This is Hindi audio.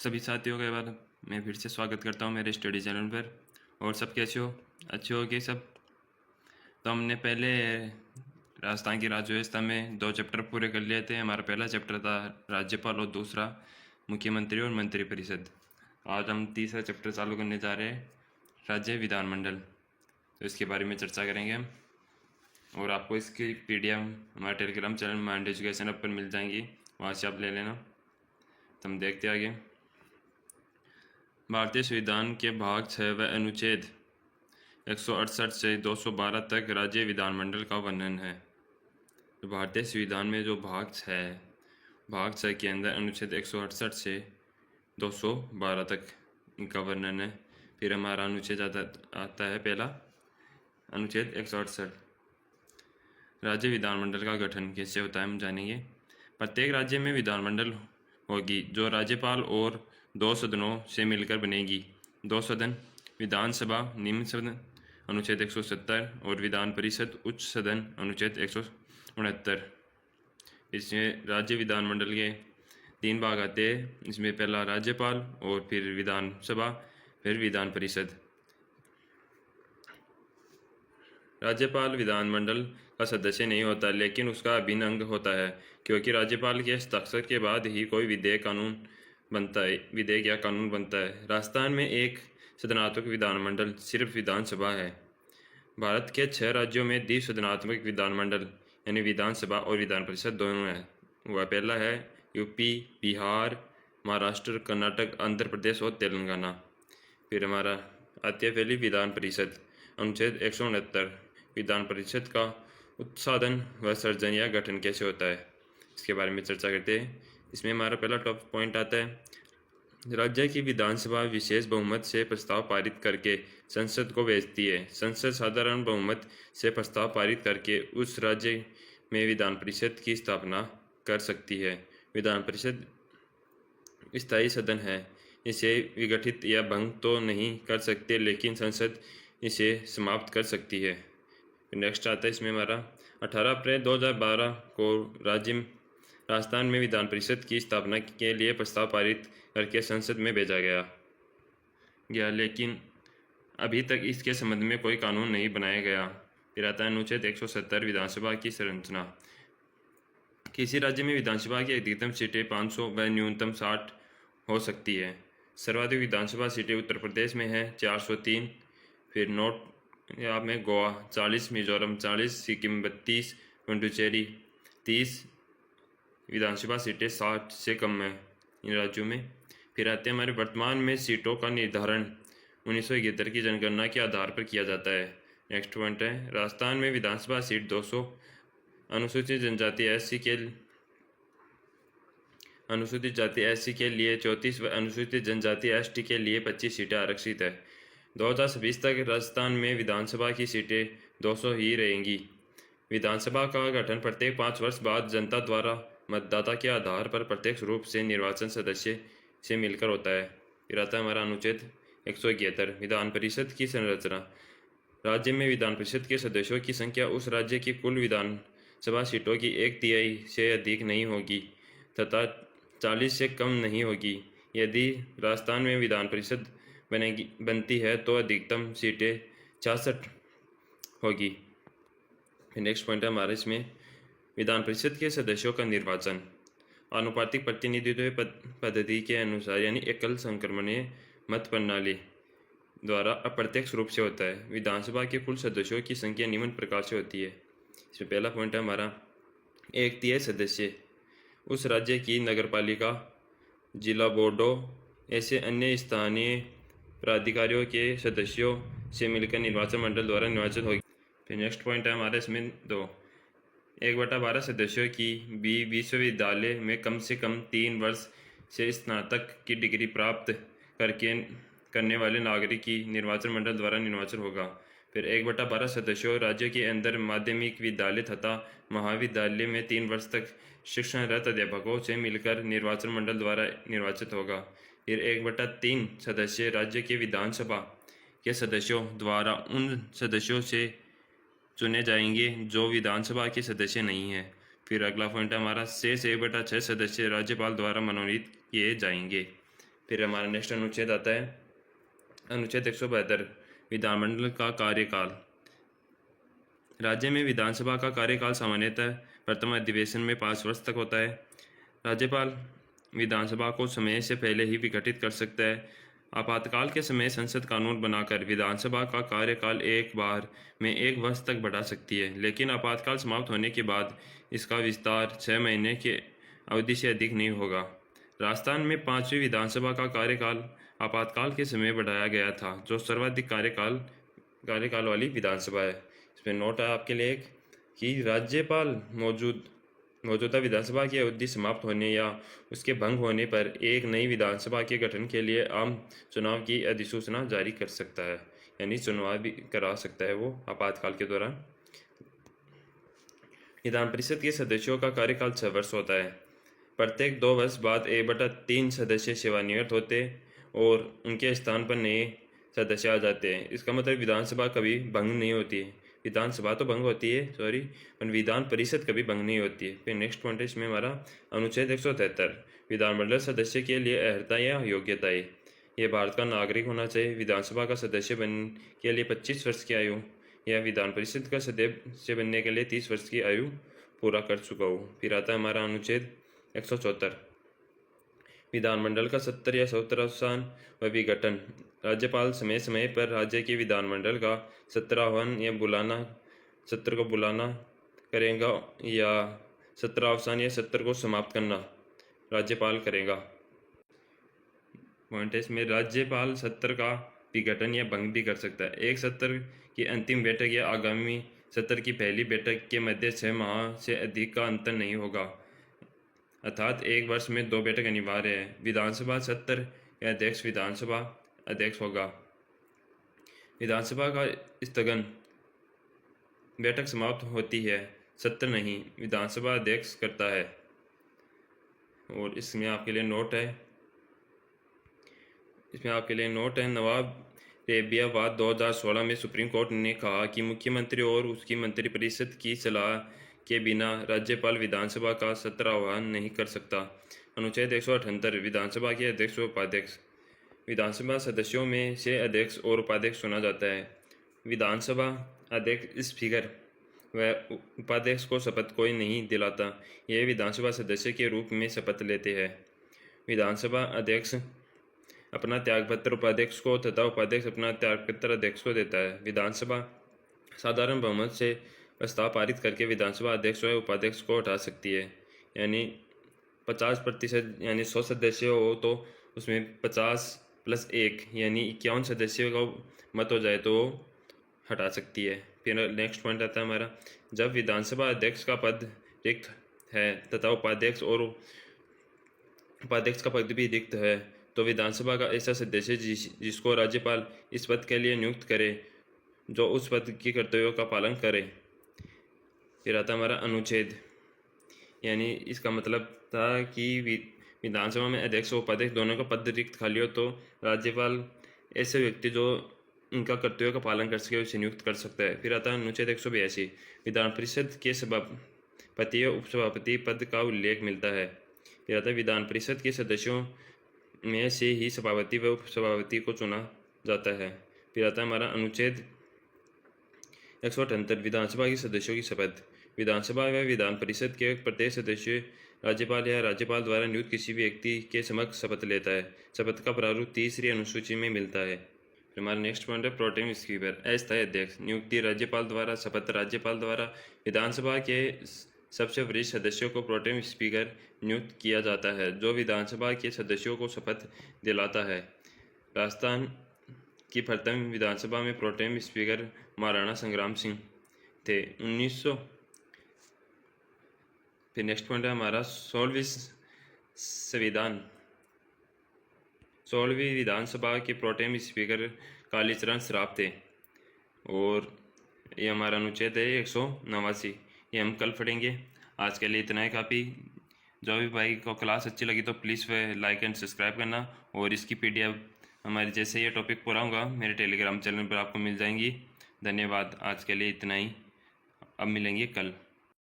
सभी साथियों का एक बार मैं फिर से स्वागत करता हूं मेरे स्टडी चैनल पर। और सब कैसे हो? अच्छे हो कि सब? तो हमने पहले राजस्थान की राज्य व्यवस्था में 2 चैप्टर पूरे कर लिए थे। हमारा पहला चैप्टर था राज्यपाल और दूसरा मुख्यमंत्री और मंत्रिपरिषद। आज हम तीसरा चैप्टर चालू करने जा रहे हैं, राज्य विधानमंडल। तो इसके बारे में चर्चा करेंगे हम, और आपको इसकी PDF हमारे Telegram channel mind education app पर मिल जाएंगी, वहाँ से आप ले लेना। तो हम देखते हैं आगे। भारतीय संविधान के भाग 6 व अनुच्छेद 168 से 212 तक राज्य विधानमंडल का वर्णन है। तो भारतीय संविधान में जो भाग 6 है, भाग 6 के अंदर अनुच्छेद 168 से 212 तक इनका वर्णन है। फिर हमारा अनुच्छेद आता है पहला, अनुच्छेद 168। राज्य विधानमंडल का गठन कैसे होता है हम जानेंगे। प्रत्येक राज्य में विधानमंडल होगी जो राज्यपाल और 2 सदनों से मिलकर बनेगी। 2 सदन विधानसभा निम्न सदन अनुच्छेद 170 और विधान परिषद उच्च सदन अनुच्छेद 169। इसमें राज्य विधानमंडल के 3 भाग आते हैं। इसमें पहला राज्यपाल, और फिर विधानसभा, फिर विधान परिषद। राज्यपाल विधानमंडल का सदस्य नहीं होता, लेकिन उसका अभिन्न अंग होता है, क्योंकि राज्यपाल के हस्ताक्षर के बाद ही कोई विधेयक या कानून बनता है। राजस्थान में एक सदनात्मक विधानमंडल सिर्फ विधानसभा है। भारत के 6 राज्यों में द्विसदनात्मक विधानमंडल यानी विधानसभा और विधान परिषद दोनों है। वह पहला है यूपी, बिहार, महाराष्ट्र, कर्नाटक, आंध्र प्रदेश और तेलंगाना। फिर हमारा आती है पहली विधान परिषद, अनुच्छेद 169। विधान परिषद का उत्साधन व सर्जन या गठन कैसे होता है, इसके बारे में चर्चा करते हैं। इसमें हमारा पहला टॉप पॉइंट आता है, राज्य की विधानसभा विशेष बहुमत से प्रस्ताव पारित करके संसद को भेजती है। संसद साधारण बहुमत से प्रस्ताव पारित करके उस राज्य में विधान परिषद की स्थापना कर सकती है। विधान परिषद स्थायी सदन है। इसे विघटित या भंग तो नहीं कर सकते, लेकिन संसद इसे समाप्त कर सकती है। नेक्स्ट आता है इसमें हमारा 18 अप्रैल 2012 को राजस्थान में विधान परिषद की स्थापना के लिए प्रस्ताव पारित करके संसद में भेजा गया, लेकिन अभी तक इसके संबंध में कोई कानून नहीं बनाया गया। फिर आता है अनुच्छेद 170, विधानसभा की संरचना। किसी राज्य में विधानसभा की अधिकतम सीटें 500 व न्यूनतम 60 हो सकती है। सर्वाधिक विधानसभा सीटें उत्तर प्रदेश में है 403, फिर यहाँ में गोवा 40, मिजोरम 40, सिक्किम 32, पुडुचेरी 30 विधानसभा सीटें 60 से कम है इन राज्यों में। फिर आते हैं हमारे वर्तमान में सीटों का निर्धारण 1971 की जनगणना के आधार पर किया जाता है। नेक्स्ट पॉइंट है, राजस्थान में विधानसभा सीट 200, अनुसूचित जाति SC के लिए 34 व अनुसूचित जनजाति ST के लिए 25 सीटें आरक्षित है। 2020 तक राजस्थान में विधानसभा की सीटें 200 ही रहेंगी। विधानसभा का गठन प्रत्येक 5 वर्ष बाद जनता द्वारा मतदाता के आधार पर प्रत्यक्ष रूप से निर्वाचन सदस्य से मिलकर होता है। फिर आता है हमारा अनुच्छेद 171, विधान परिषद की संरचना। राज्य में विधान परिषद के सदस्यों की संख्या उस राज्य की कुल विधानसभा सीटों की 1/3 से अधिक नहीं होगी तथा 40 से कम नहीं होगी। यदि राजस्थान में विधान परिषद बनती है तो अधिकतम सीटें 66 होगी। नेक्स्ट पॉइंट है हमारे इसमें, विधान परिषद के सदस्यों का निर्वाचन आनुपातिक प्रतिनिधित्व पद्धति के अनुसार यानी एकल संक्रमणीय मत प्रणाली द्वारा अप्रत्यक्ष रूप से होता है। विधानसभा के कुल सदस्यों की संख्या निम्न प्रकार से होती है। इसमें पहला पॉइंट है हमारा, 1/3 सदस्य उस राज्य की नगरपालिका, जिला बोर्डों ऐसे अन्य स्थानीय प्राधिकारियों के सदस्यों से मिलकर निर्वाचन मंडल द्वारा निर्वाचित होगी। फिर नेक्स्ट पॉइंट है हमारे इसमें 2, 1/12 सदस्यों की भी विश्वविद्यालय में कम से कम 3 वर्ष से स्नातक की डिग्री प्राप्त करने वाले नागरिक की निर्वाचन मंडल द्वारा निर्वाचन होगा। फिर 1/12 सदस्यों राज्य के अंदर माध्यमिक विद्यालय तथा महाविद्यालय में 3 वर्ष तक शिक्षणरत अध्यापकों से मिलकर निर्वाचन मंडल द्वारा निर्वाचित होगा। फिर 1/3 सदस्य राज्य के विधानसभा के सदस्यों द्वारा उन सदस्यों से चुने जाएंगे जो विधानसभा के सदस्य नहीं है। फिर अगला पॉइंट है हमारा, शेष 1/6 सदस्य राज्यपाल द्वारा मनोनीत किए जाएंगे। फिर हमारा नेक्स्ट अनुच्छेद आता है अनुच्छेद 172 विधानमंडल का कार्यकाल। राज्य में विधानसभा का कार्यकाल सामान्यतः प्रथम अधिवेशन में 5 वर्ष तक होता है। राज्यपाल विधानसभा को समय से पहले ही विघटित कर सकता है। आपातकाल के समय संसद कानून बनाकर विधानसभा का कार्यकाल एक बार में 1 वर्ष तक बढ़ा सकती है, लेकिन आपातकाल समाप्त होने के बाद इसका विस्तार 6 महीने की अवधि से अधिक नहीं होगा। राजस्थान में 5वीं विधानसभा का कार्यकाल आपातकाल के समय बढ़ाया गया था, जो सर्वाधिक कार्यकाल वाली विधानसभा है। इसमें नोट है आपके लिए एक कि राज्यपाल मौजूदा विधानसभा की अवधि समाप्त होने या उसके भंग होने पर एक नई विधानसभा के गठन के लिए आम चुनाव की अधिसूचना जारी कर सकता है, यानी चुनाव भी करा सकता है वो आपातकाल के दौरान। विधान परिषद के सदस्यों का कार्यकाल 6 वर्ष होता है। प्रत्येक 2 वर्ष बाद 1/3 सदस्य सेवानिवृत्त होते और उनके स्थान पर नए सदस्य आ जाते हैं। इसका मतलब विधानसभा कभी भंग नहीं होती है। विधानसभा तो भंग होती है पर विधान परिषद कभी भंग नहीं होती है। फिर नेक्स्ट पॉइंट है इसमें हमारा अनुच्छेद 173 विधानमंडल सदस्य के लिए अर्हता या योग्यताएं। यह भारत का नागरिक होना चाहिए। विधानसभा का सदस्य बनने के लिए 25 वर्ष की आयु या विधान परिषद का सदस्य बनने के लिए 30 वर्ष की आयु पूरा कर चुका हो। फिर आता है हमारा अनुच्छेद 174 विधानमंडल का 70 या 70 अवसान व विघटन। राज्यपाल समय समय पर राज्य के विधानमंडल का 70 आह्वान या सत्र को बुलाना करेगा या 70 अवसान या सत्र को समाप्त करना राज्यपाल करेगा। पॉइंट है इसमें राज्यपाल सत्र का विघटन या भंग भी कर सकता है। एक सत्र की अंतिम बैठक या आगामी सत्र की पहली बैठक के मध्य 6 माह से अधिक का अंतर नहीं होगा, अर्थात 1 वर्ष में 2 बैठक अनिवार्य है। विधानसभा सत्र या अध्यक्ष विधानसभा अध्यक्ष होगा। विधानसभा का स्थगन बैठक समाप्त होती है, सत्र नहीं, विधानसभा अध्यक्ष करता है। और इसमें आपके लिए नोट है नवाब रेबिया वाद 2016 में सुप्रीम कोर्ट ने कहा कि मुख्यमंत्री और उसकी मंत्रिपरिषद की सलाह के बिना राज्यपाल विधानसभा का सत्र आह्वान नहीं कर सकता। अनुच्छेद 178 विधानसभा के अध्यक्ष व उपाध्यक्ष। विधानसभा सदस्यों में से अध्यक्ष और उपाध्यक्ष चुना जाता है। विधानसभा अध्यक्ष स्पीकर व उपाध्यक्ष को शपथ कोई नहीं दिलाता, ये विधानसभा सदस्य के रूप में शपथ लेते हैं। विधानसभा अध्यक्ष अपना त्यागपत्र उपाध्यक्ष को तथा उपाध्यक्ष अपना त्यागपत्र अध्यक्ष को देता है। विधानसभा साधारण बहुमत से प्रस्ताव पारित करके विधानसभा अध्यक्ष व उपाध्यक्ष को हटा सकती है, यानी 50% यानी 100 सदस्य हो तो उसमें 50 + 1 यानी 51 सदस्यों का मत हो जाए तो हटा सकती है। फिर नेक्स्ट पॉइंट आता है हमारा, जब विधानसभा अध्यक्ष का पद रिक्त है तथा उपाध्यक्ष का पद भी रिक्त है तो विधानसभा का ऐसा सदस्य जिसको राज्यपाल इस पद के लिए नियुक्त करे जो उस पद की कर्तव्यों का पालन करे। फिर आता हमारा अनुच्छेद, यानी इसका मतलब था कि विधानसभा में अध्यक्ष और उपाध्यक्ष दोनों का पद रिक्त खाली हो तो राज्यपाल ऐसे व्यक्ति जो इनका कर्तव्यों का पालन कर सके उसे नियुक्त कर सकता है। फिर आता है अनुच्छेद 182 विधान परिषद के सभापति या उपसभापति पद का उल्लेख मिलता है। फिर आता है विधान परिषद के सदस्यों में से ही सभापति व उपसभापति को चुना जाता है। फिर आता है हमारा अनुच्छेद 178 विधानसभा के सदस्यों की शपथ। विधानसभा व विधान परिषद के प्रत्येक सदस्य राज्यपाल या राज्यपाल द्वारा नियुक्त किसी भी व्यक्ति के समक्ष शपथ लेता है। शपथ का प्रारूप 3री अनुसूची में मिलता है। फिर हमारा नेक्स्ट पॉइंट है प्रोटेम स्पीकर अस्थायी अध्यक्ष। नियुक्ति राज्यपाल द्वारा, शपथ राज्यपाल द्वारा। विधानसभा के सबसे वरिष्ठ सदस्यों को प्रोटेम स्पीकर नियुक्त किया जाता है, जो विधानसभा के सदस्यों को शपथ दिलाता है। राजस्थान की प्रथम विधानसभा में प्रोटेम स्पीकर महाराणा संग्राम सिंह थे 1900। फिर नेक्स्ट पॉइंट है हमारा 16वीं विधानसभा के प्रोटेम स्पीकर कालीचरण श्राफ थे। और ये हमारा अनुच्छेद है 189, ये हम कल पढ़ेंगे। आज के लिए इतना ही काफ़ी। जो भी भाई को क्लास अच्छी लगी तो प्लीज़ वह लाइक एंड सब्सक्राइब करना, और इसकी PDF हमारे जैसे ये टॉपिक पूरा होगा मेरे टेलीग्राम चैनल पर आपको मिल जाएंगी। धन्यवाद। आज के लिए इतना ही, अब मिलेंगे कल।